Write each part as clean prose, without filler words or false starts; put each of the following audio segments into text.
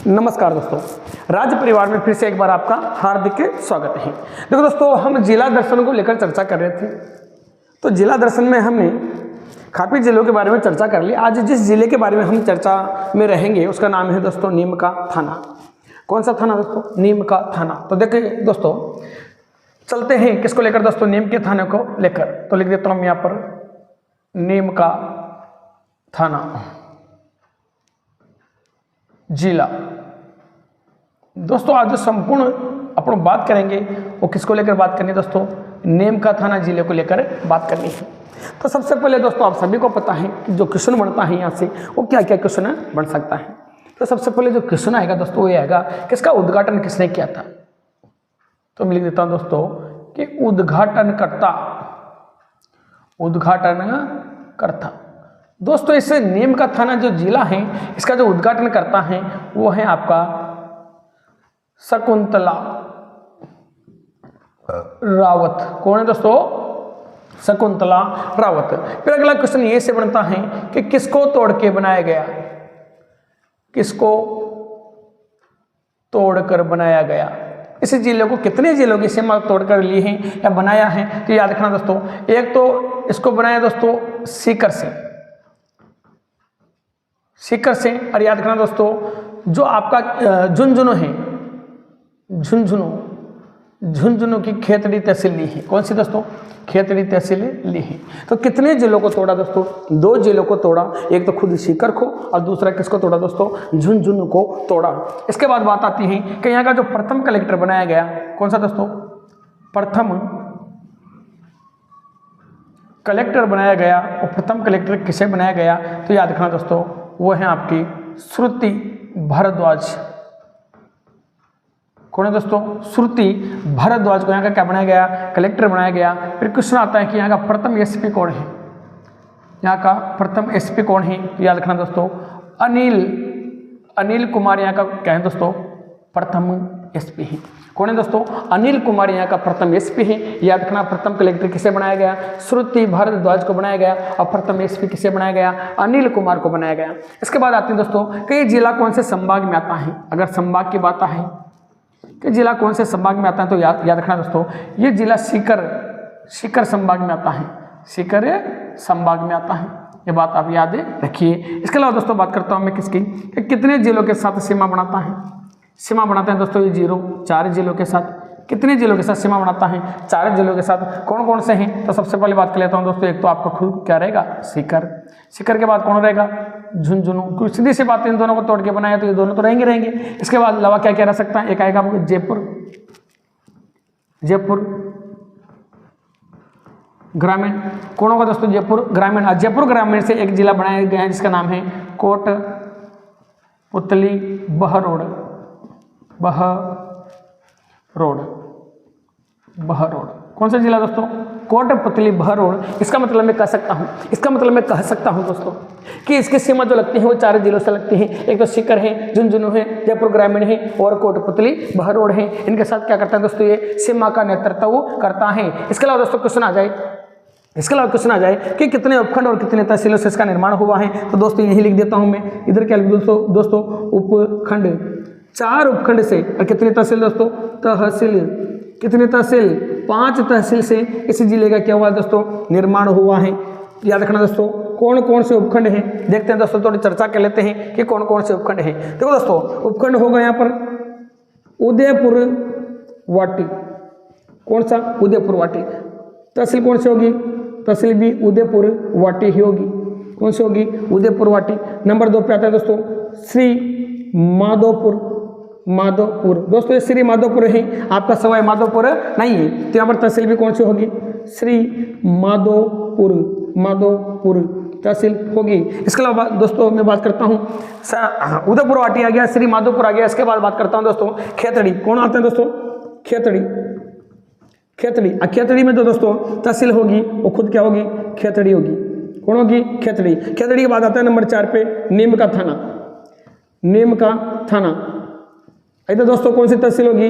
नमस्कार दोस्तों, राज्य परिवार में फिर से एक बार आपका हार्दिक स्वागत है। देखो दोस्तों, हम जिला दर्शन को लेकर चर्चा कर रहे थे। तो जिला दर्शन में हमने काफ़ी जिलों के बारे में चर्चा कर ली। आज जिस जिले के बारे में हम चर्चा में रहेंगे उसका नाम है दोस्तों नीम का थाना। कौन सा थाना दोस्तों? नीम का थाना। तो देखिए दोस्तों, चलते हैं किसको लेकर दोस्तों? नीम के थाने को लेकर। तो लिख देता हूँ यहाँ पर नीम का थाना जिला। दोस्तों आज जो संपूर्ण अपन बात करेंगे वो किसको लेकर बात करनी है दोस्तों? नीम का थाना जिले को लेकर बात करनी है। तो सबसे पहले दोस्तों आप सभी को पता है कि जो क्वेश्चन बनता है यहाँ से वो क्या क्या क्वेश्चन बन सकता है। तो सबसे पहले जो क्वेश्चन आएगा दोस्तों वो ये आएगा किसका उद्घाटन किसने किया था। तो मैं लिख देता हूँ दोस्तों कि उद्घाटनकर्ता। दोस्तों इस नीम का थाना जो जिला है इसका जो उद्घाटन करता है वो है आपका शकुंतला रावत। कौन है दोस्तों? शकुंतला रावत। फिर अगला क्वेश्चन ये से बनता है कि किसको तोड़ के बनाया गया? किसको तोड़कर बनाया गया? इस जिले को कितने जिलों की सीमा तोड़कर ली है या बनाया है? तो याद रखना दोस्तों, एक तो इसको बनाया दोस्तों सीकर से, और याद रखना दोस्तों जो आपका झुंझुनू है, झुंझुनू की खेतड़ी तहसील ली है। कौन सी दोस्तों? खेतड़ी तहसील ली है। तो कितने जिलों को तोड़ा दोस्तों? 2 जिलों को तोड़ा। एक तो खुद सीकर को और दूसरा किसको तोड़ा दोस्तों? झुंझुनू को तोड़ा। इसके बाद बात आती है कि यहाँ का जो प्रथम कलेक्टर बनाया गया, कौन सा दोस्तों? प्रथम कलेक्टर बनाया गया। और प्रथम कलेक्टर किसे बनाया गया? तो याद रखना दोस्तों वो है आपकी श्रुति भारद्वाज। कौन है दोस्तों? श्रुति भारद्वाज को यहाँ का क्या बनाया गया? कलेक्टर बनाया गया। फिर क्वेश्चन आता है कि यहाँ का प्रथम एसपी कौन है? यहाँ का प्रथम एसपी कौन है? तो याद रखना दोस्तों अनिल कुमार यहाँ का क्या है दोस्तों? प्रथम एसपी है। कौन है दोस्तों? अनिल कुमार यहाँ का प्रथम एसपी है। याद रखना प्रथम कलेक्टर किसे बनाया गया? श्रुति भारद्वाज को बनाया गया। और प्रथम एसपी किसे बनाया गया? अनिल कुमार को बनाया गया। इसके बाद आते हैं दोस्तों कि ये जिला कौन से संभाग में आता है। अगर संभाग की बात है कि जिला कौन से संभाग में आता है तो याद रखना दोस्तों ये जिला सीकर संभाग में आता है। सीकर संभाग में आता है, ये बात आप याद रखिए। इसके अलावा दोस्तों बात करता हूं मैं किसकी कि कितने जिलों के साथ सीमा बनाता है। सीमा बनाते हैं दोस्तों ये 4 जिलों के साथ। कितने जिलों के साथ सीमा बनाता है? 4 जिलों के साथ। कौन कौन से हैं? तो सबसे पहले बात कर लेता हूं दोस्तों, एक तो आपका खुद क्या रहेगा? सीकर के बाद कौन रहेगा? झुंझुनू। कुछ सीधी सी बात, इन दोनों को तोड़ के बनाया तो ये दोनों तो रहेंगे। इसके बाद अलावा क्या क्या रह सकता है? एक आएगा जयपुर ग्रामीण। कौन होगा दोस्तों? जयपुर ग्रामीण। जयपुर ग्रामीण से एक जिला बनाया गया है जिसका नाम है कोटपुतली बहरोड। कौन सा जिला दोस्तों? कोटपुतली बहरोड। इसका मतलब मैं कह सकता हूं दोस्तों कि इसकी सीमा जो लगती है वो 4 जिलों से लगती है। एक तो सीकर है, झुंझुनू है, जयपुर ग्रामीण है और कोटपुतली बहरोड है। इनके साथ क्या करता है दोस्तों? ये सीमा का नेतृत्व करता है। इसके अलावा दोस्तों क्वेश्चन आ जाए कि कितने उपखंड और कितने तहसीलों से इसका निर्माण हुआ है। तो दोस्तों यही लिख देता हूं मैं। इधर क्या लिख दोस्तों? उपखंड। 4 उपखंड से। और कितनी तहसील दोस्तों? तहसील। कितनी तहसील? 5 तहसील से इस जिले का क्या हुआ दोस्तों? निर्माण हुआ है। याद रखना दोस्तों कौन कौन से उपखंड हैं। देखते हैं दोस्तों, थोड़ी चर्चा कर लेते हैं कि कौन कौन से उपखंड हैं। देखो दोस्तों उपखंड होगा यहाँ पर उदयपुर वाटी। कौन सा? उदयपुर वाटी। तहसील कौन सी होगी? तहसील भी उदयपुर वाटी ही होगी। कौन सी होगी? उदयपुर वाटी। नंबर 2 पे आता है दोस्तों श्री माधोपुर। दोस्तों ये श्री माधोपुर है, आपका सवाई माधोपुर नहीं है। तो यहाँ पर तहसील भी कौन सी होगी? श्री माधोपुर तहसील होगी। इसके अलावा दोस्तों मैं बात करता हूँ उदयपुर वाटी आ गया, श्री माधोपुर आ गया। इसके बाद बात करता हूँ दोस्तों खेतड़ी। कौन आते हैं दोस्तों? खेतड़ी। खेतड़ी में जो दोस्तों तहसील होगी वो खुद क्या होगी? खेतड़ी होगी। कौन होगी? खेतड़ी के बाद आता है नंबर 4 पे नीम का थाना। इधर दोस्तों कौन सी तहसील होगी?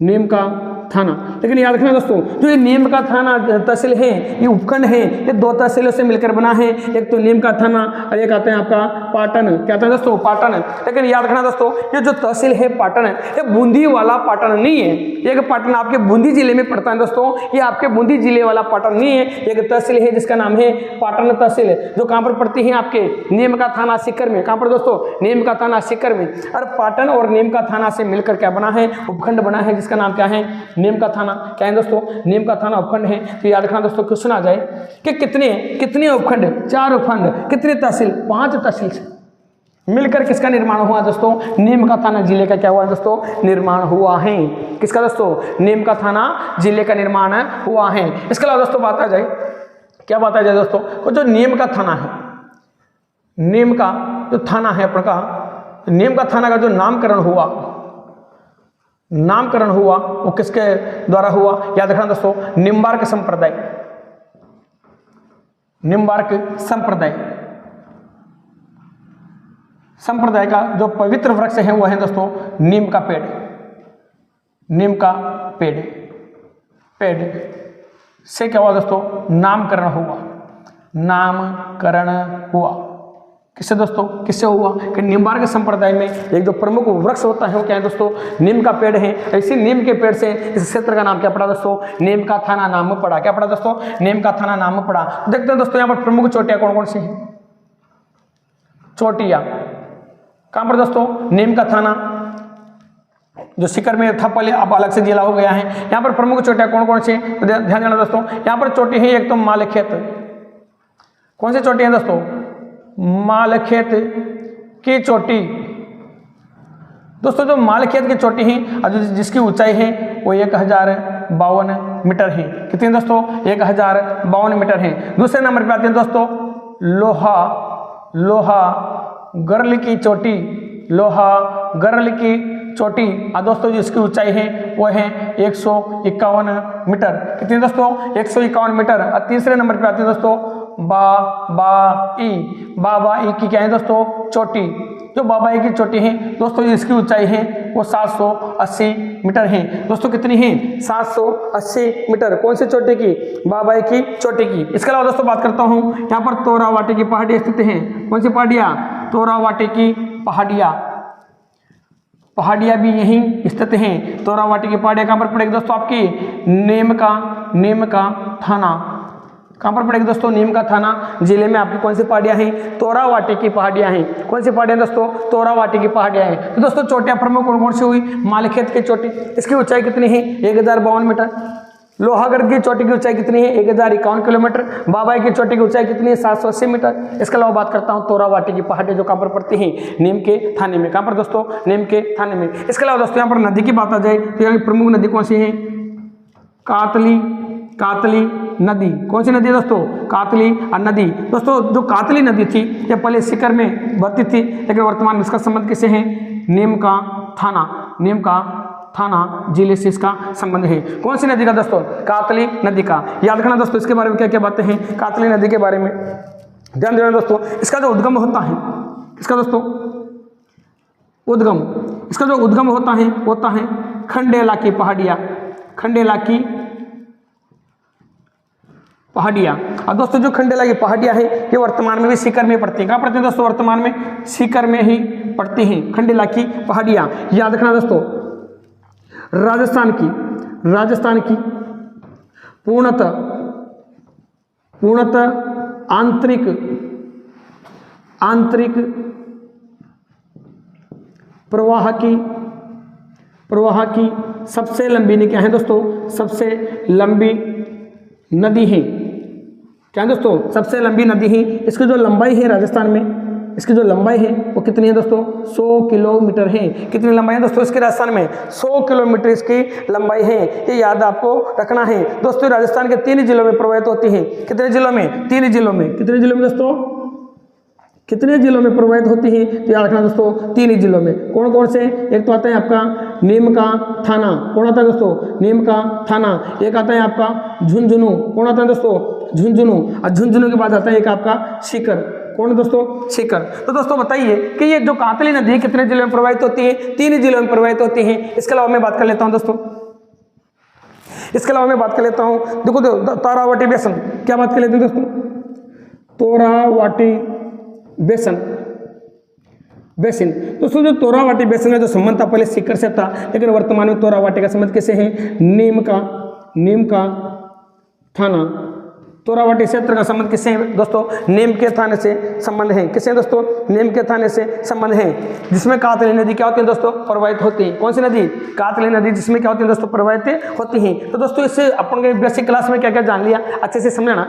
नीम का थाना। लेकिन याद रखना दोस्तों, जो ये नीम का थाना तहसील है, ये उपखंड है, ये दो तहसीलों से मिलकर बना है। एक तो नीम का थाना और एक आता है आपका पाटन। क्या आता है दोस्तों? पाटन। लेकिन याद रखना दोस्तों, ये जो तहसील है पाटन है, ये बूंदी वाला पाटन नहीं है। एक पाटन आपके बूंदी जिले में पड़ता है दोस्तों, ये आपके बूंदी जिले वाला पाटन नहीं है। एक तहसील है जिसका नाम है पाटन तहसील, जो कहाँ पर पड़ती है? आपके नीम का थाना सीकर में। कहाँ पर दोस्तों? नीम का थाना सीकर में। और पाटन और नीम का थाना से मिलकर क्या बना है? उपखंड बना है, जिसका नाम क्या है? नीम का थाना। क्या है दोस्तों? नीम का थाना उपखंड है। तो याद रखना दोस्तों, क्वेश्चन आ जाए कि कितने उपखंड? 4 उपखंड। कितने तहसील? 5 तहसील से मिलकर किसका निर्माण हुआ दोस्तों? नीम का थाना जिले का क्या हुआ दोस्तों? निर्माण हुआ है। किसका दोस्तों? नीम का थाना जिले का निर्माण हुआ है। इसके अलावा दोस्तों बात आ जाए, क्या बात आ जाए दोस्तों, वो जो नीम का थाना है, नीम का जो थाना है अपना का, नीम का थाना का जो नामकरण हुआ वो किसके द्वारा हुआ? याद रखना दोस्तों, निम्बार्क संप्रदाय का जो पवित्र वृक्ष है वो है दोस्तों नीम का पेड़ से क्या हुआ दोस्तों? नामकरण हुआ। किससे दोस्तों? किससे हुआ? कि निम्बार्क संप्रदाय में एक जो प्रमुख वृक्ष होता है वो क्या है दोस्तों? नीम का पेड़ है। इसी नीम के पेड़ से इस क्षेत्र का नाम क्या पड़ा दोस्तों? नीम का थाना नाम पड़ा। क्या पड़ा दोस्तों? नीम का थाना नाम पड़ा। देखते हैं दोस्तों यहाँ पर प्रमुख चोटियां कौन कौन सी हैं? चोटियां कहाँ पर दोस्तों? नीम का थाना जो सीकर में था पहले, अब अलग से जिला हो गया है। यहाँ पर प्रमुख चोटियां कौन कौन सी? तो ध्यान देना दोस्तों, यहाँ पर चोटी है एक तो मालखेत। कौन सी चोटी है दोस्तों? मालखेत की चोटी। दोस्तों जो मालखेत की चोटी है, जिसकी ऊंचाई है वो 1052 मीटर है। कितनी दोस्तों? 1052 मीटर है। दूसरे नंबर पे आते हैं दोस्तों लोहागढ़ की चोटी। और दोस्तों जिसकी ऊंचाई है वो है 151 मीटर। कितनी दोस्तों? 151 मीटर। और तीसरे नंबर पे आते हैं दोस्तों बाबाई की क्या है दोस्तों? चोटी। जो बाबाई की चोटी है दोस्तों, जिसकी ऊंचाई है वो 780 मीटर है। दोस्तों कितनी है? 780 मीटर। कौन सी चोटी की? बाबाई की चोटी की। इसके अलावा दोस्तों बात करता हूँ, यहाँ पर तोरावाटी की पहाड़ियाँ स्थित हैं। कौन सी पहाड़ियाँ? तोरावाटी की पहाड़ियाँ भी यहीं स्थित हैं। तोरावाटी की पहाड़ियाँ कहाँ पर पड़ेगी दोस्तों? आपकी नीम का थाना। कहाँ पर पड़ेगी दोस्तों? नीम का थाना जिले में आपकी कौन सी पहाड़ियाँ हैं? तोरावाटी की पहाड़ियाँ हैं। कौन सी पहाड़ियाँ दोस्तों? तोरावाटी की पहाड़ियाँ हैं। तो दोस्तों चोटियाँ प्रमुख कौन कौन सी हुई? मालखेत की चोटी, इसकी ऊंचाई कितनी है? 1052 मीटर। लोहागढ़ की चोटी की ऊंचाई कितनी है? 1051 किलोमीटर। बाबाई की चोटी की ऊंचाई कितनी है? 780 मीटर। इसके अलावा बात करता हूँ तोरावाटी की पहाड़ियाँ जो कहाँ पर पड़ती हैं? नीम के थाने में। कहाँ पर दोस्तों? नीम के थाने में। इसके अलावा दोस्तों यहाँ पर नदी की बात आ जाए तो यहाँ की प्रमुख नदी कौन सी है? कातली नदी। कौन सी नदी है दोस्तों? कातली नदी। दोस्तों जो कातली नदी थी ये पहले सीकर में बहती थी, लेकिन वर्तमान में इसका संबंध किससे है? नीम का थाना जिले से इसका संबंध है। कौन सी नदी का दोस्तों? कातली नदी का। याद रखना दोस्तों इसके बारे में क्या क्या बातें हैं कातली नदी के बारे में, ध्यान देना दोस्तों। इसका जो उद्गम होता है, इसका दोस्तों उद्गम होता है खंडेला की पहाड़ियाँ। और दोस्तों जो खंडेला की पहाड़ियाँ हैं ये वर्तमान में भी सीकर में पड़ती हैं। कहाँ पड़ती हैं दोस्तों? वर्तमान में सीकर में ही पड़ती हैं खंडेला की पहाड़ियाँ। याद रखना दोस्तों, राजस्थान की पूर्णतः आंतरिक प्रवाह की सबसे लंबी नदी क्या है दोस्तों? सबसे लंबी नदी है। क्या है दोस्तों? सबसे लंबी नदी है। इसकी जो लंबाई है राजस्थान में, इसकी जो लंबाई है वो कितनी है दोस्तों? 100 किलोमीटर है। कितनी लंबाई है दोस्तों इसकी? राजस्थान में 100 किलोमीटर इसकी लंबाई है। ये याद आपको रखना है दोस्तों। राजस्थान के 3 जिलों में प्रवाहित होती है। कितने जिलों में? 3 जिलों में। कितने जिलों में दोस्तों? कितने जिलों में प्रवाहित होती है? तो याद रखना दोस्तों 3 जिलों में। कौन कौन से? एक तो आता है आपका नीम का थाना। कौन आता है दोस्तों? नीम का थाना। एक आता है आपका झुंझुनू। कौन आता है दोस्तों? झुंझुनू। और झुंझुनू के बाद आता है एक आपका सीकर। कौन दोस्तों? सीकर। तो दोस्तों बताइए कि ये जो कातली नदी है कितने जिलों में प्रवाहित होती है? 3 जिलों में प्रवाहित होती है। इसके अलावा मैं बात कर लेता हूं दोस्तों, इसके अलावा मैं बात कर लेता हूँ, देखो तोरावाटी बेसन, क्या बात कर लेते हैं दोस्तों, तोरावाटी बेसिन। दोस्तों जो तोरावाटी बेसिन का जो संबंध था पहले सीकर से था, लेकिन वर्तमान में तोरावाटी का संबंध किसे है, नीम का थाना। तोरावाटी क्षेत्र का संबंध किससे है दोस्तों, नीम के थाने से संबंध है। किससे दोस्तों, नीम के थाने से संबंध है, जिसमें कातली नदी क्या होती है दोस्तों, प्रवाहित होती है। कौन सी नदी, कातली नदी, जिसमें क्या होती है दोस्तों, प्रवाहित होती है। तो दोस्तों इससे अपन के बेसिक क्लास में क्या क्या जान लिया, अच्छे से समझना।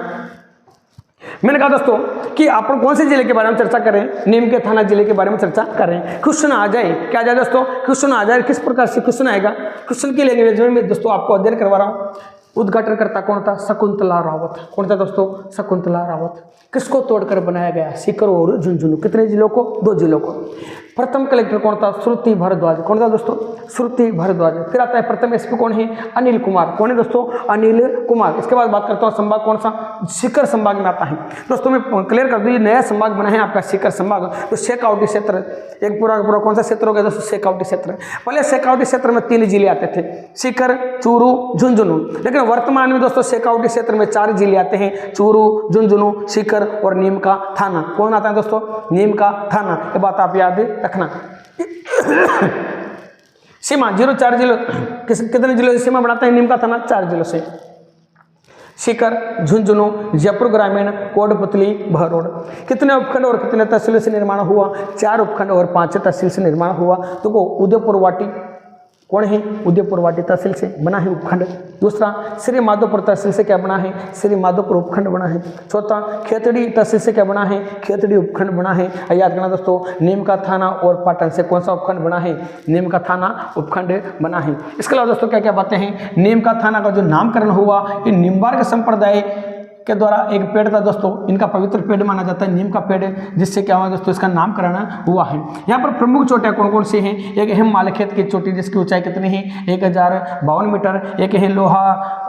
मैंने कहा दोस्तों कि अपन कौन से जिले के बारे में चर्चा करें, नीम के थाना जिले के बारे में चर्चा करें। क्वेश्चन आ जाए, क्या आ जाए दोस्तों, क्वेश्चन आ जाए। किस प्रकार से क्वेश्चन आएगा, क्वेश्चन की लैंग्वेज में दोस्तों आपको अध्ययन करवा रहा हूँ। उद्घाटनकर्ता कौन था, शकुंतला रावत। कौन था दोस्तों, शकुंतला रावत। किसको तोड़कर बनाया गया, सीकर और झुंझुनू। कितने जिलों को, 2 जिलों को। प्रथम कलेक्टर कौन था, श्रुति भारद्वाज। कौन था दोस्तों, श्रुति भारद्वाज। फिर आता है प्रथम एसपी कौन है, अनिल कुमार। कौन है दोस्तों, अनिल कुमार। इसके बाद बात करता हूँ संभाग कौन सा, सीकर संभाग में आता है। दोस्तों मैं क्लियर कर दूँ, ये नया संभाग बना है आपका सीकर संभाग। तो शेखावटी क्षेत्र एक पूरा कौन सा क्षेत्र हो गया दोस्तों, शेखावटी क्षेत्र। पहले शेखावटी क्षेत्र में 3 जिले आते थे, सीकर, चूरू, झुंझुनू। लेकिन वर्तमान में दोस्तों शेखावटी क्षेत्र में 4 जिले आते हैं, चूरू, झुंझुनू, सीकर और नीम का थाना। कौन आता है दोस्तों, नीम का थाना। ये बात आप याद रखना। सीमा 04 जिलों, कितने जिलों से सीमा बनाता है नीम का थाना, 4 जिलों से। सीकर, झुंझुनू, जयपुर ग्रामीण, कोटपुतली, बहरोड। कितने उपखंड और कितने तहसील से निर्माण हुआ, 4 उपखंड और 5 तहसील से निर्माण हुआ। तो उदयपुर वाटी कौन है, उदयपुर वाटी तहसील से बना है उपखंड। दूसरा श्री माधोपुर तहसील से क्या बना है, श्री माधोपुर उपखंड बना है। चौथा खेतड़ी तहसील से क्या बना है, खेतड़ी उपखंड बना है। याद करना दोस्तों, नीम का थाना और पाटन से कौन सा उपखंड बना है, नीम का थाना उपखंड बना है। इसके अलावा दोस्तों क्या क्या बातें हैं, नीम का थाना का जो नामकरण हुआ ये निम्बार्क संप्रदाय के द्वारा एक पेड़ था दोस्तों, इनका पवित्र पेड़ माना जाता है नीम का पेड़, जिससे क्या हुआ दोस्तों, इसका नामकरण हुआ है। यहाँ पर प्रमुख चोटियाँ कौन कौन सी हैं, एक है मालखेत की चोटी, जिसकी ऊंचाई कितनी है, 1052 मीटर। एक है लोहा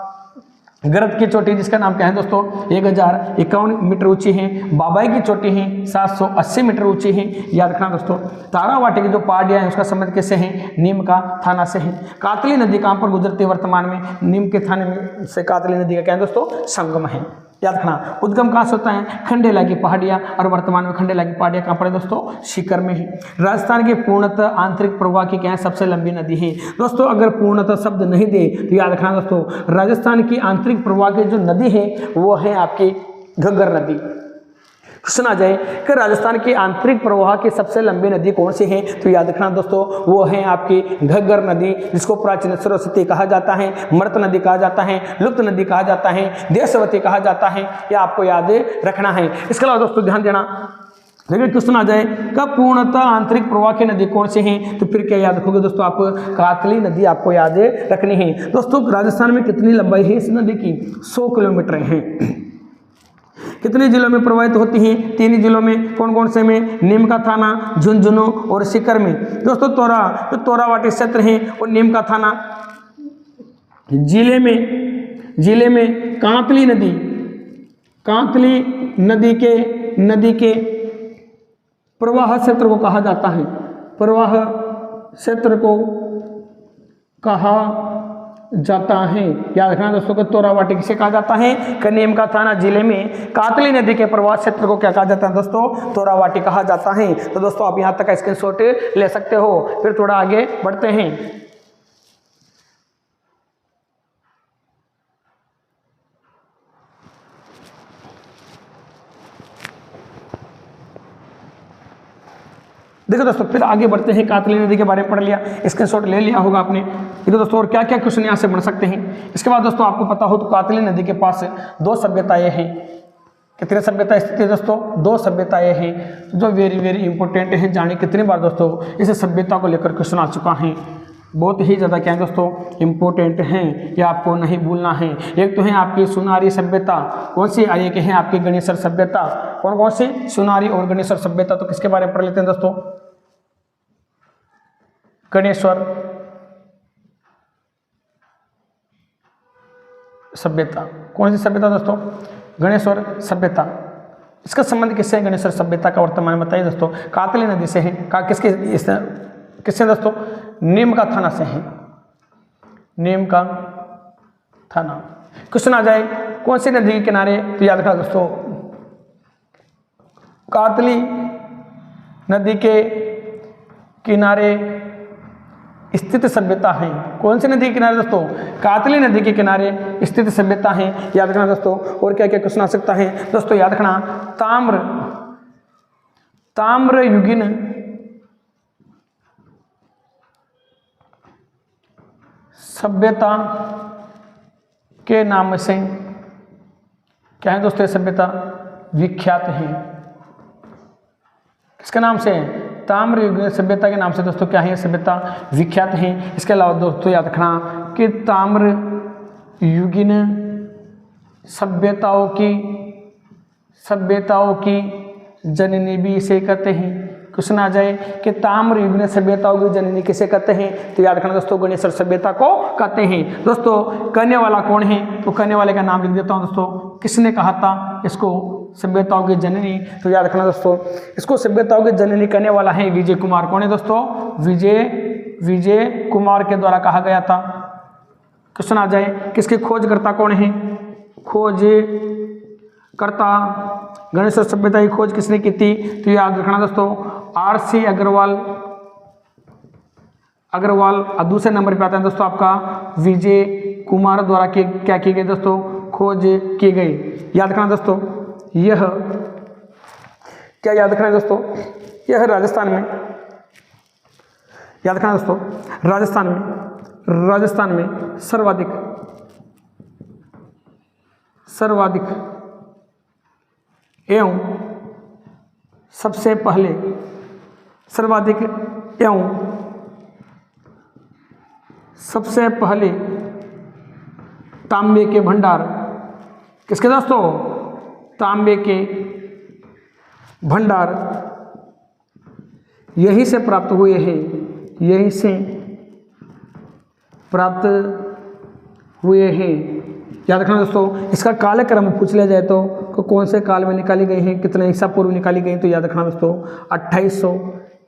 गरद की चोटी, जिसका नाम क्या है दोस्तों, 1051 मीटर ऊंची है। बाबाई की चोटी है 780 मीटर ऊंची है। याद रखना दोस्तों। तारावाटी की जो पहाड़ियाँ हैं उसका संबंध किससे है, नीम का थाना से है। कातली नदी कहाँ पर गुजरती है वर्तमान में, नीम के थाने में से कातली नदी का क्या है दोस्तों, संगम है। याद रखना। उद्गम कहाँ से होता है, खंडेला की पहाड़ियाँ, और वर्तमान में खंडेला की पहाड़ियाँ कहाँ पर है दोस्तों, सीकर में है। राजस्थान की पूर्णतः आंतरिक प्रवाह की क्या है, सबसे लंबी नदी है दोस्तों। अगर पूर्णतः शब्द नहीं दे तो याद रखना दोस्तों, राजस्थान की आंतरिक प्रवाह की जो नदी है वो है आपकी घग्गर नदी। सुना जाए कि राजस्थान की आंतरिक प्रवाह की सबसे लंबी नदी कौन सी है, तो याद रखना दोस्तों वो है आपकी घग्गर नदी, जिसको प्राचीन सरस्वती कहा जाता है, मृत नदी कहा जाता है, लुप्त नदी कहा जाता है, देशवती कहा जाता है। ये आपको याद रखना है। इसके अलावा दोस्तों ध्यान देना, लेकिन क्वेश्चन आ जाए कब पूर्णतः आंतरिक प्रवाह की नदी कौन सी है, तो फिर क्या याद रखोगे दोस्तों आप, कातली नदी आपको याद रखनी है। दोस्तों राजस्थान में कितनी लंबाई है इस नदी की, 100 किलोमीटर है। कितने जिलों में प्रवाहित होती हैं, 3 जिलों में। कौन कौन से में, नीम का थाना, झुंझुनू और सीकर में। दोस्तों तोरावाटी क्षेत्र है और नीम का थाना जिले में कातली नदी के प्रवाह क्षेत्र को कहा जाता है, प्रवाह क्षेत्र को कहा जाता है। याद रखना दोस्तों को तोरावाटी किसे कहा जाता है, नीम का थाना जिले में कातली नदी के प्रवाह क्षेत्र को क्या कहा जाता है दोस्तों, तोरावाटी कहा जाता है। तो दोस्तों आप यहां तक स्क्रीनशॉट ले सकते हो। फिर थोड़ा आगे बढ़ते हैं। देखो दोस्तों फिर आगे बढ़ते हैं। कातली नदी के बारे में पढ़ लिया, स्क्रीनशॉट ले लिया होगा आपने। देखो दोस्तों और क्या क्या क्वेश्चन यहाँ से बन सकते हैं। इसके बाद दोस्तों आपको पता हो तो कातली नदी के पास 2 सभ्यताएं हैं। कितने सभ्यता स्थित है दोस्तों, 2 सभ्यताएं हैं जो वेरी वेरी इंपॉर्टेंट है। जाने कितनी बार दोस्तों इस सभ्यता को लेकर क्वेश्चन आ चुका है, बहुत ही ज़्यादा क्या है दोस्तों इम्पोर्टेंट हैं, ये आपको नहीं भूलना है। एक तो है आपकी सुनारी सभ्यता, कौन सी, एक है आपकी गणेशर सभ्यता। कौन कौन सी, सुनारी और गणेशर सभ्यता। तो किसके बारे में पढ़ लेते हैं दोस्तों, गणेश्वर सभ्यता। कौन सी सभ्यता दोस्तों, गणेश्वर सभ्यता। इसका संबंध किससे है, गणेश्वर सभ्यता का वर्तमान में बताइए दोस्तों, कातली नदी से है। किससे दोस्तों, नीम का थाना से है, नीम का था नाम। क्वेश्चन आ जाए कौन सी नदी के किनारे, तो याद रखना दोस्तों कातली नदी के किनारे स्थित सभ्यता है। कौन सी नदी के किनारे दोस्तों? कातली नदी के किनारे स्थित सभ्यता है, याद रखना दोस्तों। और क्या क्या क्वेश्चन आ सकता है दोस्तों, याद रखना ताम्रयुगीन सभ्यता के नाम से क्या है दोस्तों? सभ्यता विख्यात है। किसके नाम से? ताम्रयुगीन सभ्यता के नाम से दोस्तों क्या है? सभ्यता विख्यात है। इसके अलावा दोस्तों याद रखना कि ताम्रयुगीन सभ्यताओं की जननी भी इसे कहते हैं। क्वेश्चन आ जाए कि ताम्रयुगीन सभ्यताओं की जननी किसे कहते हैं? तो याद रखना दोस्तों गणेशर सभ्यता को कहते हैं। दोस्तों कहने वाला कौन है? तो कहने वाले का नाम लिख देता हूं दोस्तों। किसने कहा था इसको सभ्यताओं की जननी? तो याद रखना दोस्तों इसको सभ्यताओं की जननी कहने वाला है विजय कुमार। कौन है दोस्तों? विजय कुमार के द्वारा कहा गया था। क्वेश्चन आ जाए किसके खोजकर्ता कौन है? खोजकर्ता गणेशर सभ्यता की खोज किसने की थी? तो याद रखना दोस्तों R.C. अग्रवाल। और दूसरे नंबर पे आता है दोस्तों आपका विजय कुमार द्वारा क्या की गई दोस्तों? खोज की गई। याद रखना दोस्तों यह क्या याद रखना है दोस्तों? यह राजस्थान में, याद रखना दोस्तों राजस्थान में सर्वाधिक एवं सबसे पहले तांबे के भंडार किसके दोस्तों? तांबे के भंडार यहीं से प्राप्त हुए हैं। याद रखना दोस्तों इसका कालक्रम पूछ लिया जाए तो कौन से काल में निकाली गई हैं, कितने ईसा पूर्व निकाली गई? तो याद रखना दोस्तों 2800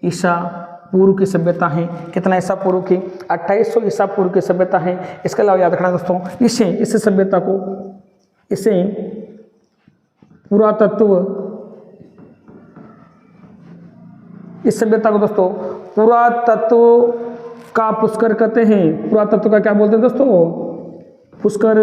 ईसा पूर्व की सभ्यता है। कितना ईसा पूर्व की? 2800 ईसा पूर्व की सभ्यता है। इसके अलावा याद रखना दोस्तों इस सभ्यता को इस सभ्यता को दोस्तों पुरातत्व का पुष्कर कहते हैं। पुरातत्व का क्या बोलते हैं दोस्तों? पुष्कर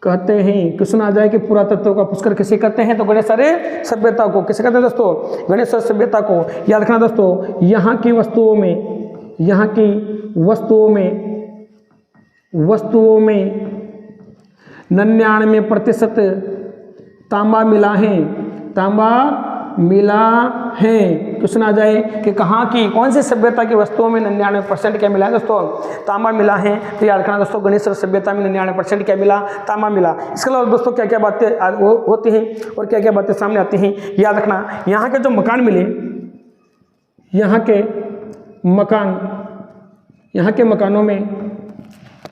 कहते हैं। क्वेश्चन आ जाए कि पुरातत्व का पुष्कर किसे कहते हैं? तो गणेशर सभ्यता को। किसे कहते हैं दोस्तों? गणेशर सभ्यता को। याद रखना दोस्तों यहाँ की वस्तुओं में 99% तांबा मिला है। क्वेश्चन आ जाए कि कहाँ की कौन सी सभ्यता की वस्तुओं में 99% क्या मिला है दोस्तों? तांबा मिला है। तो याद रखना दोस्तों गणेशर सभ्यता में 99% क्या मिला? तांबा मिला। इसके अलावा दोस्तों क्या क्या बातें होती हैं और क्या क्या बातें सामने आती हैं? याद रखना यहाँ के जो मकान मिले, यहाँ के मकानों में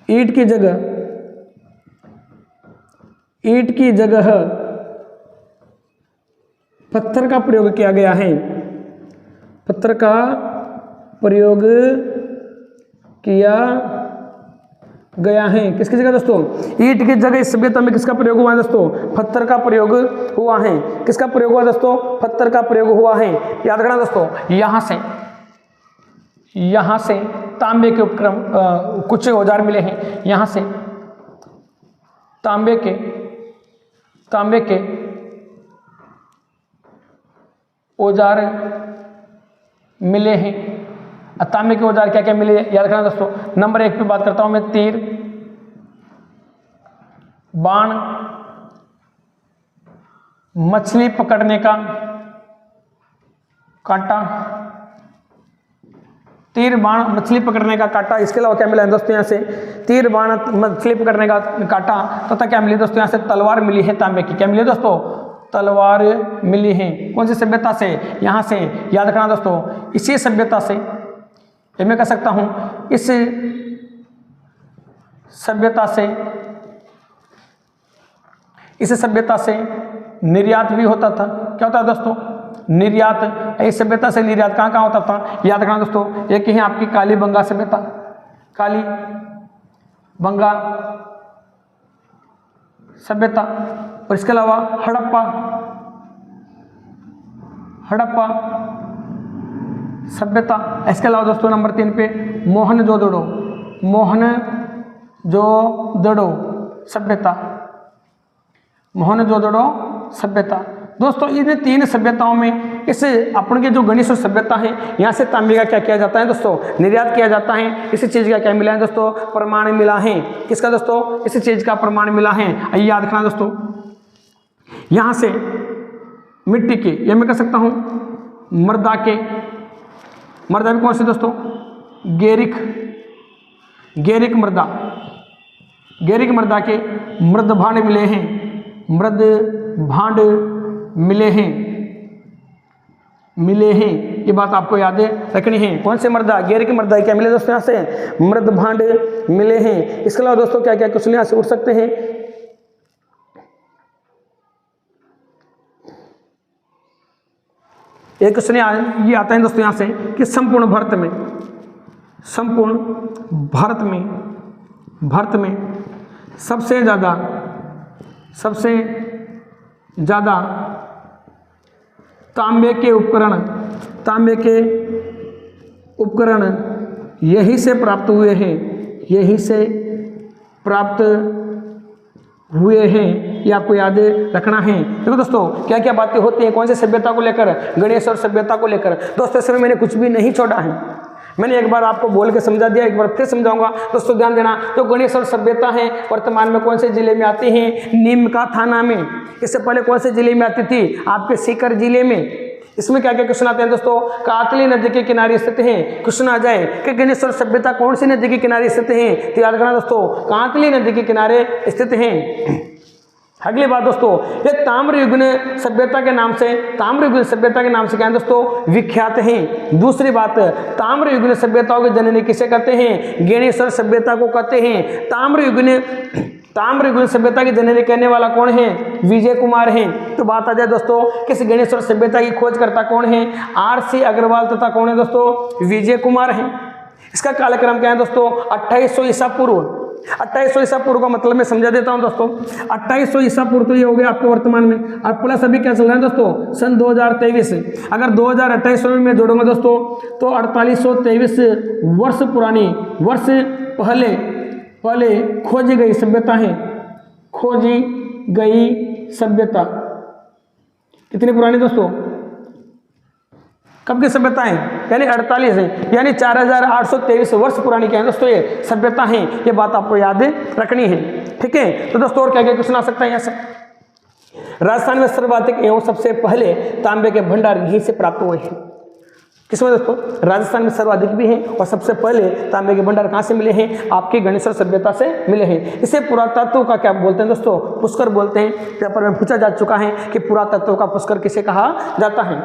ईंट की जगह पत्थर का प्रयोग किया गया है। पत्थर का प्रयोग किया गया है। किसकी जगह दोस्तों? ईंट की जगह इस सभ्यता में किसका प्रयोग हुआ है दोस्तों? पत्थर का प्रयोग हुआ है। किसका प्रयोग हुआ दोस्तों? पत्थर का प्रयोग हुआ है। याद रखना दोस्तों यहाँ से तांबे के उपक्रम कुछ औजार मिले हैं। यहाँ से तांबे के औजार मिले हैं। तांबे के औजार क्या क्या मिले? याद रखना दोस्तों नंबर 1 पे बात करता हूं मैं। तीर, बाण, मछली पकड़ने का कांटा, तीर बाण मछली पकड़ने का कांटा। इसके अलावा क्या मिला है दोस्तों? यहाँ से तीर बाण मछली पकड़ने का कांटा तथा क्या मिली दोस्तों? यहाँ से तलवार मिली है तांबे की। क्या मिली दोस्तों? तलवार मिली है। कौन सी सभ्यता से? यहाँ से। याद रखना दोस्तों इसी सभ्यता से, ये मैं कह सकता हूँ इस सभ्यता से निर्यात भी होता था। क्या होता है दोस्तों? निर्यात। इस सभ्यता से निर्यात कहाँ कहाँ होता था? याद रखना दोस्तों एक ही है आपकी कालीबंगा सभ्यता। कालीबंगा सभ्यता, और इसके अलावा हड़प्पा सभ्यता। इसके अलावा दोस्तों नंबर 3 पे मोहनजोदड़ो सभ्यता, मोहनजोदड़ो सभ्यता। दोस्तों इन 3 सभ्यताओं में इस अपन के जो गणेश सभ्यता है यहाँ से तांबे का क्या किया जाता है दोस्तों, निर्यात किया जाता है। इसी चीज़ का क्या मिला है दोस्तों, प्रमाण मिला है। किसका दोस्तों, इसी चीज़ का प्रमाण मिला है। आइए याद रखना दोस्तों, यहाँ से मिट्टी के, यह मैं कह सकता हूँ मृदा भी कौन से दोस्तों, गेरिक मृदा के मृद भांड मिले हैं। ये बात आपको याद रखनी है। कौन से मृदा, गेरिक मृदा क्या मिले दोस्तों, यहाँ से मृद भांड मिले हैं। इसके अलावा दोस्तों क्या क्या क्वेश्चन यहाँ से उठ सकते हैं, एक क्वेश्चन ये आता है दोस्तों यहाँ से कि संपूर्ण भारत में सबसे ज़्यादा तांबे के उपकरण यहीं से प्राप्त हुए हैं, ये आपको याद रखना है। देखो दोस्तों क्या क्या बातें होती हैं, कौन से सभ्यता को लेकर, गणेश और सभ्यता को लेकर। दोस्तों इसमें मैंने कुछ भी नहीं छोड़ा है, मैंने एक बार आपको बोल के समझा दिया, एक बार फिर समझाऊंगा। दोस्तों ध्यान देना, तो गणेश और सभ्यता है वर्तमान में कौन से जिले में आती हैं, नीम का थाना में। इससे पहले कौन से जिले में आती थी, आपके सीकर जिले में। इसमें क्या क्या क्वेश्चन आते हैं दोस्तों, कातली नदी के किनारे स्थित हैं। क्वेश्चन आ जाए कि गणेश और सभ्यता कौन सी नदी के किनारे स्थित हैं, तो याद रखना दोस्तों कातली नदी के किनारे स्थित हैं। अगली बात दोस्तों, ये ताम्रयुगीन सभ्यता के नाम से क्या है दोस्तों, विख्यात हैं। दूसरी बात, ताम्रयुगीन सभ्यताओं की जननी किसे कहते हैं, गणेश सभ्यता को कहते हैं। ताम्रयुगीन सभ्यता की जननी कहने वाला कौन है, विजय कुमार हैं। तो बात आ जाए दोस्तों किस गणेश और सभ्यता की खोजकर्ता कौन है, RC अग्रवाल तथा कौन है दोस्तों, विजय कुमार हैं। इसका कालक्रम क्या है दोस्तों, 2800 ईसा पूर्व। 2800 ईसा पूर्व का मतलब मैं समझा देता हूं दोस्तों। 2800 ईसा पूर्व तो ये हो गया आपको वर्तमान में, और प्लस अभी क्या चल रहा है दोस्तों, सन 2023। अगर 2028 में मैं जोड़ूंगा दोस्तों तो 4823 वर्ष पहले खोजी गई सभ्यता कितनी पुरानी दोस्तों, कब की सभ्यता है, यानी 48 है, यानी 4823 वर्ष पुरानी क्या है दोस्तों, ये सभ्यता है। ये बात आपको याद रखनी है, ठीक है। तो दोस्तों और क्या क्या क्वेश्चन आ सकता है यहाँ से, राजस्थान में सर्वाधिक एवं सबसे पहले तांबे के भंडार यहीं से प्राप्त हुए हैं। किसमें दोस्तों, राजस्थान में सर्वाधिक भी हैं, और सबसे पहले तांबे के भंडार कहाँ से मिले हैं, आपकी गणेश सभ्यता से मिले हैं। इसे पुरातत्व का क्या बोलते हैं दोस्तों, पुष्कर बोलते हैं। पेपर में पूछा जा चुका है कि पुरातत्व का पुष्कर किसे कहा जाता है।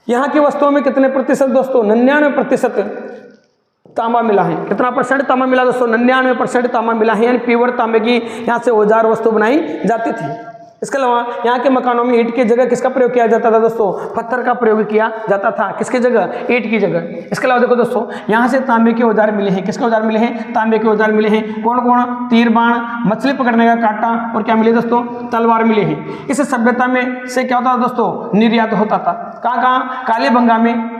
यहाँ की वस्तुओं में कितने प्रतिशत दोस्तों, 99% तांबा मिला है। कितना परसेंट तांबा मिला दोस्तों, 99% तांबा मिला है, यानी प्योर तांबे की यहाँ से औजार वस्तु बनाई जाती थी। इसके अलावा यहाँ के मकानों में ईंट की जगह किसका प्रयोग किया जाता था दोस्तों, पत्थर का प्रयोग किया जाता था। किसकी जगह, ईंट की जगह। इसके अलावा देखो दोस्तों यहाँ से तांबे के औजार मिले हैं। किसके औजार मिले हैं, तांबे के औजार मिले हैं। कौन कौन, तीर बाण, मछली पकड़ने का कांटा, और क्या मिले दोस्तों, तलवार मिले हैं। इस सभ्यता में से क्या होता था दोस्तों, निर्यात होता था। कहाँ कहाँ,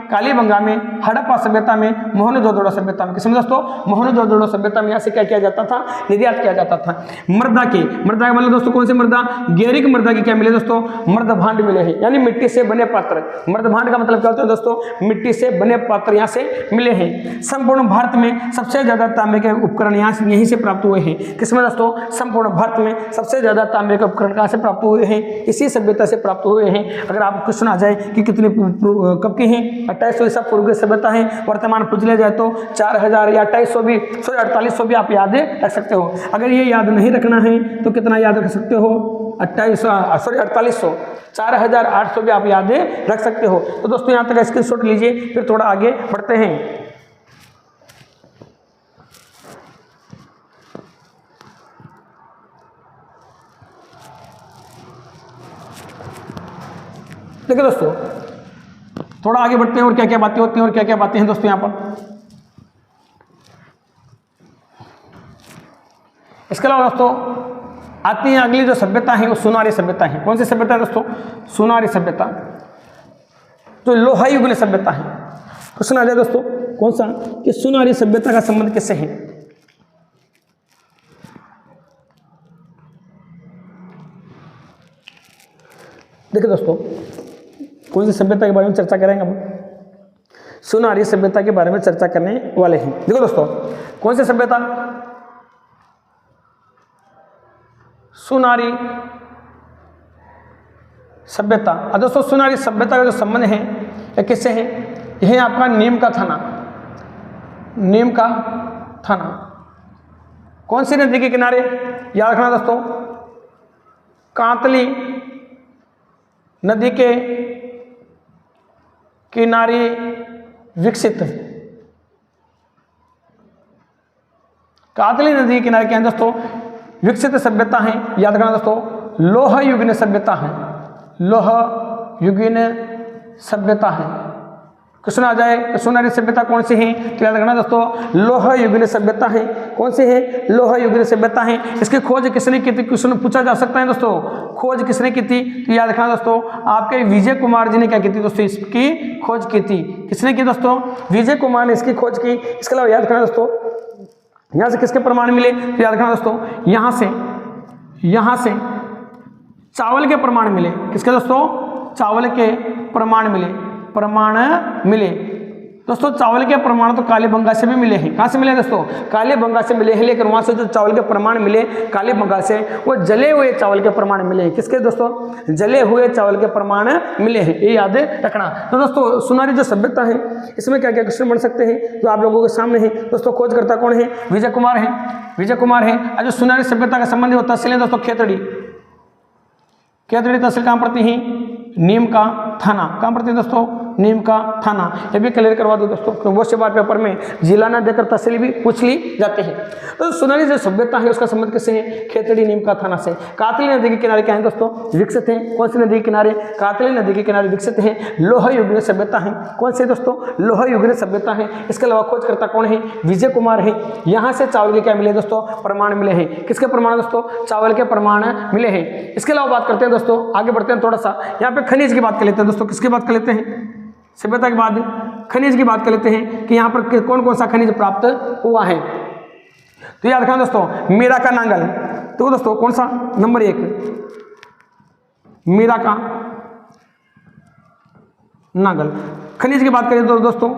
कालीबंगा में, हड़प्पा सभ्यता में, मोहनजोदड़ो सभ्यता में। किसमें दोस्तों, मोहनजोदड़ो सभ्यता में यहाँ से क्या किया जाता था, निर्यात किया जाता था। मृदा का मतलब दोस्तों कौन से मृदा, गेरिक मृदा की क्या मिले दोस्तों, मृद भांड मिले हैं, यानी मिट्टी से बने पात्र। मृद भांड का मतलब क्या होता है दोस्तों, मिट्टी से बने पात्र यहाँ से मिले हैं। संपूर्ण भारत में सबसे ज्यादा तांबे के उपकरण यहीं से प्राप्त हुए हैं। किसमें दोस्तों, संपूर्ण भारत में सबसे ज्यादा तांबे के उपकरण कहाँ से प्राप्त हुए हैं, इसी सभ्यता से प्राप्त हुए हैं। अगर आप क्वेश्चन आ जाए कि कितने कब की हैं, 2800 ईसा पूर्व की सभ्यता है, वर्तमान पूछ लिया जाए तो 4000 या 2800 भी, 4800 भी आप याद रख सकते हो। अगर ये याद नहीं रखना है तो कितना याद रख सकते हो, 4800, 4800 भी आप याद रख सकते हो। तो दोस्तों यहाँ तक स्क्रीनशॉट लीजिए, फिर थोड़ा आगे बढ़ते हैं। देखिए दोस्तों थोड़ा आगे बढ़ते हैं और क्या क्या बातें होती हैं और क्या क्या बातें हैं दोस्तों यहाँ पर। इसके अलावा दोस्तों आती है अगली जो सभ्यता है वो सुनारी सभ्यता है। कौन सी सभ्यता है दोस्तों? सुनारी सभ्यता, जो लोहा युग की सभ्यता है। क्वेश्चन आ जाए दोस्तों कौन सा, कि सुनारी सभ्यता का संबंध किससे है? देखिए दोस्तों, कौन सी सभ्यता के बारे में चर्चा करेंगे हम? सुनारी सभ्यता के बारे में चर्चा करने वाले हैं। देखो दोस्तों, कौन सी सभ्यता? सुनारी सभ्यता। अब दोस्तों सुनारी सभ्यता का जो संबंध है यह किससे है? यह आपका नीम का थाना, नीम का थाना। कौन सी नदी के किनारे? याद रखना दोस्तों, कांतली नदी के किनारे विकसित, कातली नदी के किनारे क्या है दोस्तों? विकसित सभ्यता है। याद रखना दोस्तों, लोह युगीन सभ्यता है, लोह युगीन सभ्यता है। क्वेश्चन आ जाए तो सुनारी सभ्यता कौन सी है? तो याद रखना दोस्तों, लोह युगीन सभ्यता है। कौन सी है? लोह युगीन सभ्यता है। इसकी खोज किसने की थी? क्वेश्चन पूछा जा सकता है दोस्तों, खोज किसने की थी? तो याद रखना दोस्तों, आपके विजय कुमार जी ने क्या की थी दोस्तों? इसकी खोज की थी। किसने की दोस्तों? विजय कुमार ने इसकी खोज की। इसके अलावा याद रखना दोस्तों, यहां से किसके प्रमाण मिले? तो याद रखना दोस्तों, यहां से चावल के प्रमाण मिले। किसके दोस्तों? चावल के प्रमाण मिले दोस्तों। चावल के प्रमाण तो कालीबंगा से भी मिले हैं। कहां से मिले दोस्तों? कालीबंगा से मिले हैं, लेकिन वहां से जो चावल के प्रमाण मिले कालीबंगा से, वो जले हुए चावल के प्रमाण मिले हैं। किसके दोस्तों? जले हुए चावल के प्रमाण मिले हैं, ये याद रखना। तो दोस्तों सुनारी जो सभ्यता है इसमें क्या क्या क्वेश्चन बन सकते हैं जो आप लोगों के सामने है दोस्तों। खोजकर्ता कौन है? विजय कुमार है, विजय कुमार है। और जो सुनारी सभ्यता का संबंध है वो तहसील है दोस्तों, खेतड़ी। खेतड़ी तहसील कहां पड़ती है? नीम का थाना। कहां पड़ती है दोस्तों? नीम का थाना। ये भी क्लियर करवा दो दोस्तों, क्योंकि बहुत से बार पेपर में जिला न देकर तहसील भी पूछ ली जाते हैं। तो सुनारी जो सभ्यता है उसका संबंध किससे है? खेतड़ी नीम का थाना से। कातली नदी के किनारे क्या है दोस्तों? विकसित है। कौन सी नदी के किनारे? कातली नदी के किनारे विकसित है। लोह युगीन सभ्यता है। कौन से दोस्तों? लोह युगीन सभ्यता है। इसके अलावा खोजकर्ता कौन है? विजय कुमार है। यहाँ से चावल के क्या मिले दोस्तों? प्रमाण मिले हैं। किसके प्रमाण दोस्तों? चावल के प्रमाण मिले हैं। इसके अलावा बात करते हैं दोस्तों, आगे बढ़ते हैं थोड़ा सा, यहाँ पे खनिज की बात कर लेते हैं दोस्तों। किसकी बात कर लेते हैं? सभ्यता के बाद खनिज की बात कर लेते हैं कि यहाँ पर कौन कौन सा खनिज प्राप्त हुआ है। तो याद रखना दोस्तों, मीरा का नांगल। तो दोस्तों कौन सा? नंबर 1 मीरा का नांगल। खनिज की बात करें तो दोस्तों,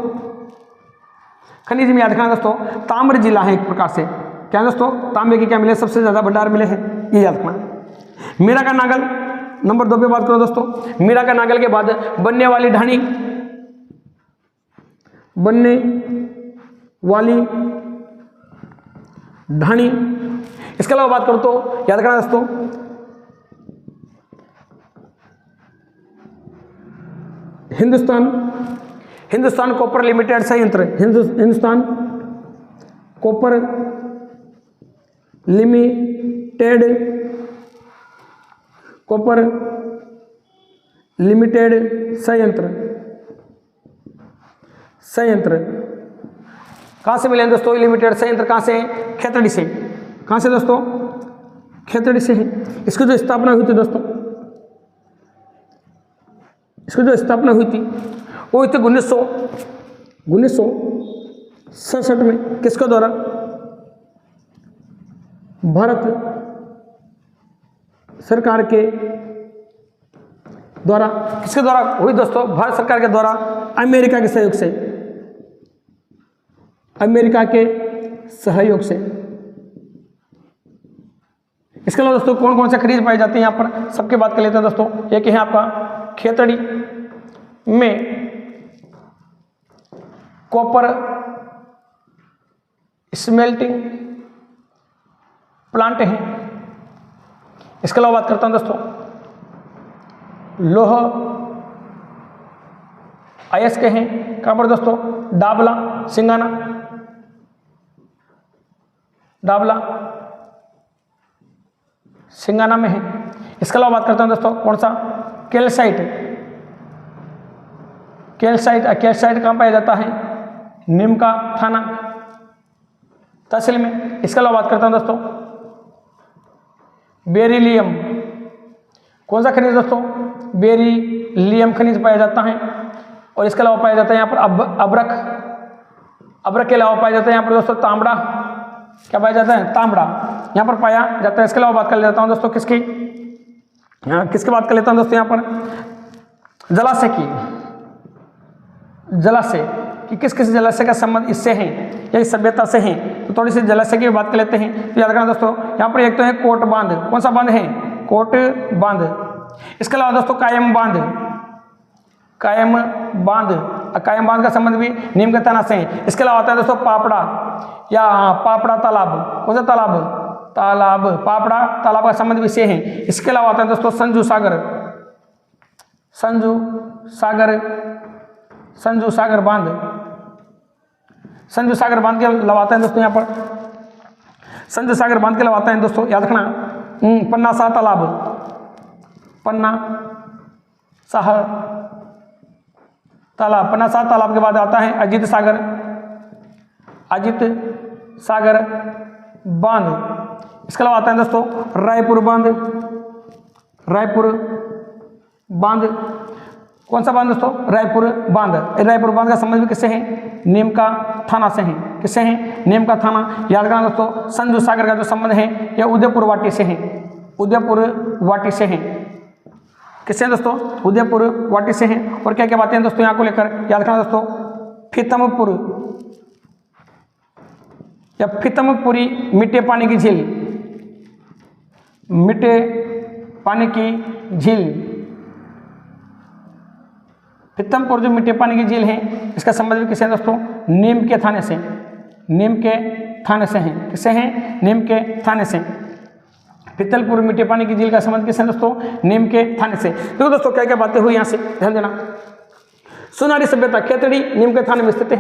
खनिज में याद रखना दोस्तों, ताम्र जिला है एक प्रकार से। क्या दोस्तों? तांबे के क्या मिले? सबसे ज्यादा भंडार मिले हैं, ये याद रखना। मीरा का नांगल नंबर 2 पे बात करो दोस्तों। मीरा का नांगल के बाद बनने वाली ढाणी, बनने वाली ढाणी। इसके अलावा बात करो तो याद रखना दोस्तों, हिंदुस्तान कॉपर लिमिटेड संयंत्र, हिंदुस्तान कॉपर लिमिटेड संयंत्र कहां से मिले हैं दोस्तों? लिमिटेड संयंत्र कहां से? खेतड़ी से। कहां से दोस्तों? खेतड़ी से है। इसकी जो स्थापना हुई थी दोस्तों, इसकी जो स्थापना हुई थी वो हुई थी 1967 में। किसके द्वारा? भारत सरकार के द्वारा। किसके द्वारा हुई दोस्तों? भारत सरकार के द्वारा, अमेरिका के सहयोग से, अमेरिका के सहयोग से। इसके अलावा दोस्तों कौन कौन से खनिज पाए जाते हैं यहाँ पर, सबकी बात कर लेते हैं दोस्तों। एक है आपका खेतड़ी में कॉपर स्मेल्टिंग प्लांट है। इसके अलावा बात करता हूं दोस्तों, लोह अयस्क हैं। कहां पर दोस्तों? डाबला सिंगाना, डाबला सिंगाना में है। इसके अलावा बात करता हूं दोस्तों, कौन सा? कैल्साइट। कैल्साइट कहां पाया जाता है? नीम का थाना तहसील में। इसके अलावा बात करता हूं दोस्तों, बेरिलियम। कौन सा खनिज दोस्तों? बेरिलियम खनिज पाया जाता है। और इसके अलावा पाया जाता है यहाँ पर अब्रक। अब्रक के अलावा पाया जाता है यहाँ पर दोस्तों तांबड़ा। क्या पाया जाता है? तांबड़ा यहाँ पर पाया जाता है। इसके अलावा बात कर लेता हूँ दोस्तों किसकी बात कर लेता हूँ दोस्तों यहाँ पर जलाशय की। जलाशय कि किस किस जलाशय का संबंध इससे है या इस सभ्यता से है, तो थोड़ी सी जलाशय की बात कर लेते हैं। तो याद रखना दोस्तों यहाँ पर एक तो है कोट बांध। कौन सा बांध है? कोट बांध। इसके अलावा दोस्तों कायम बांध। कायम बांध, कायम बांध का संबंध भी नीम के तना से है। इसके अलावा आता है दोस्तों पापड़ा या पापड़ा तालाब। कौन सा तालाब? तालाब। पापड़ा तालाब का संबंध भी से है। इसके अलावा आता है दोस्तों संजू सागर। संजू सागर बांध। संजू सागर बांध के लवाते हैं दोस्तों यहाँ पर। संजू सागर बांध के लवाते हैं दोस्तों, याद रखना। पन्ना शाह तालाब। पन्ना शाह तालाब। पन्ना शाह तालाब के बाद आता है अजीत सागर। अजीत सागर बांध। इसके अलावा आता है दोस्तों रायपुर बांध। रायपुर बांध। कौन सा बांध दोस्तों? रायपुर बांध। रायपुर बांध का संबंध भी किससे है? नीम का थाना से है। किससे है? नीम का थाना। याद रखना दोस्तों संजू सागर का जो संबंध है यह उदयपुर वाटी से है। उदयपुर वाटी से है। किससे है दोस्तों? उदयपुर वाटी से है। और क्या क्या बातें हैं दोस्तों यहाँ को लेकर याद रखना दोस्तों फीतमपुर या फीतमपुरी मीठे पानी की झील। मीठे पानी की झील। फीतमपुर जो मीठे पानी की झील है इसका संबंध भी किससे है दोस्तों? नीम के थाने से। नीम के थाने से है। किससे है? नीम के थाने से। फीतमपुर मीठे पानी की झील का संबंध किससे है दोस्तों? नीम के थाने से। तो दोस्तों क्या क्या बातें हुई यहाँ से ध्यान देना। सुनारी सभ्यता खेतड़ी नीम के थाने में स्थित है।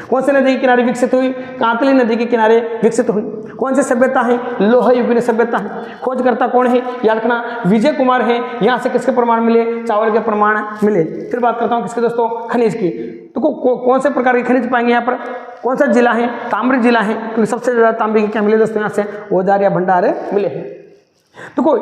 कौन सी नदी के किनारे विकसित हुई? कांतली नदी के किनारे विकसित हुई। कौन सी सभ्यता है? लोहा युगीन सभ्यता है। खोजकर्ता कौन है? याद रखना विजय कुमार है। यहाँ से किसके प्रमाण मिले? चावल के प्रमाण मिले। फिर बात करता हूँ किसके दोस्तों? खनिज की। तो कौन से प्रकार के खनिज पाएंगे यहाँ पर? कौन सा जिला है? ताम्र जिला है, क्योंकि सबसे ज्यादा तांबे के क्या मिले दोस्तों? यहाँ से औजार या भंडार मिले हैं। तो कोई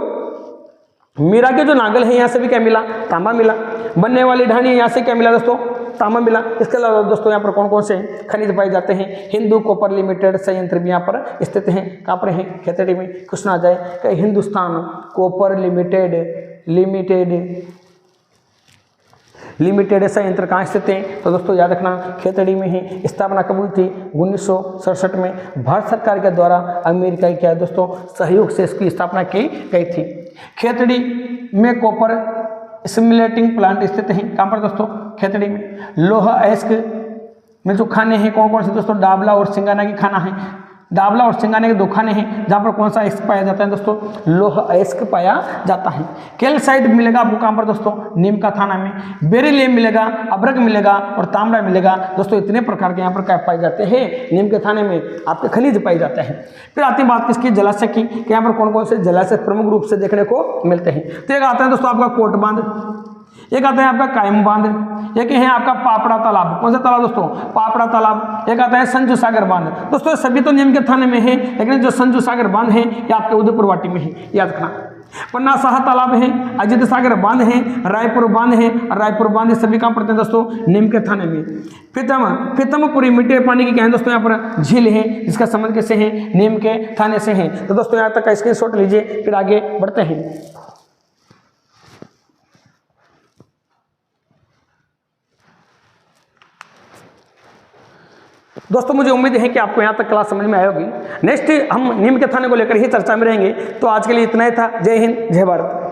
मीरा के जो नागल है यहाँ से भी क्या मिला? तांबा मिला। बनने वाली ढाणी यहाँ से क्या मिला दोस्तों? तांबा मिला। इसके अलावा दोस्तों यहाँ पर कौन कौन से खनिज पाए जाते हैं? हिंदू कॉपर लिमिटेड संयंत्र भी यहाँ पर स्थित हैं। कहाँ पर है? खेतड़ी में। क्वेश्चन आ जाए कि हिंदुस्तान कॉपर लिमिटेड संयंत्र कहाँ स्थित है? तो दोस्तों याद रखना खेतड़ी में ही। स्थापना कब हुई थी? 1967 में। भारत सरकार के द्वारा अमेरिका के क्या दोस्तों सहयोग से इसकी स्थापना की गई थी। खेतड़ी में कॉपर स्टिमुलेटिंग प्लांट स्थित हैं। कहाँ पर दोस्तों? खेतड़ी में। लोहा अयस्क में जो खाने हैं कौन कौन से दोस्तों? डाबला और सिंगाना की खाना है। डाबला और सिंगाने के दो खाने हैं जहाँ पर कौन सा अयस्क पाया जाता है दोस्तों? लोहा अयस्क पाया जाता है। कैल्साइट मिलेगा आपको कहाँ पर दोस्तों? नीम का थाना में। बेरिलियम मिलेगा, अब्रक मिलेगा और तांबड़ा मिलेगा। दोस्तों इतने प्रकार के यहाँ पर क्या पाए जाते हैं? नीम के थाने में आपके खनिज पाए जाते हैं। फिर आती है बात किसकी? जलाशय की। यहाँ पर कौन कौन से जलाशय प्रमुख रूप से देखने को मिलते हैं? तो एक आता है दोस्तों आपका कोट बांध, एक आता है आपका कायम बांध, एक है आपका पापड़ा तालाब। कौन सा तालाब दोस्तों? पापड़ा तालाब। एक आता है संजू सागर बांध। दोस्तों सभी तो नीम के थाने में है, लेकिन जो संजू सागर बांध है ये आपके उदयपुर वाटी में है, याद रखना। पन्ना शाह तालाब है, अजीत सागर बांध है, रायपुर बांध है, और रायपुर बांध सभी कहाँ पड़ते हैं दोस्तों? नीम के थाने में। फीतमपुरी मीठे पानी की क्या है दोस्तों? यहाँ पर झील है जिसका संबंध किससे है? नीम के थाने से है। तो दोस्तों यहाँ तक का स्क्रीनशॉट लीजिए, फिर आगे बढ़ते हैं। दोस्तों मुझे उम्मीद है कि आपको यहाँ तक क्लास समझ में आई होगी। नेक्स्ट हम नीम के थाने को लेकर ही चर्चा में रहेंगे। तो आज के लिए इतना ही था। जय हिंद, जय भारत।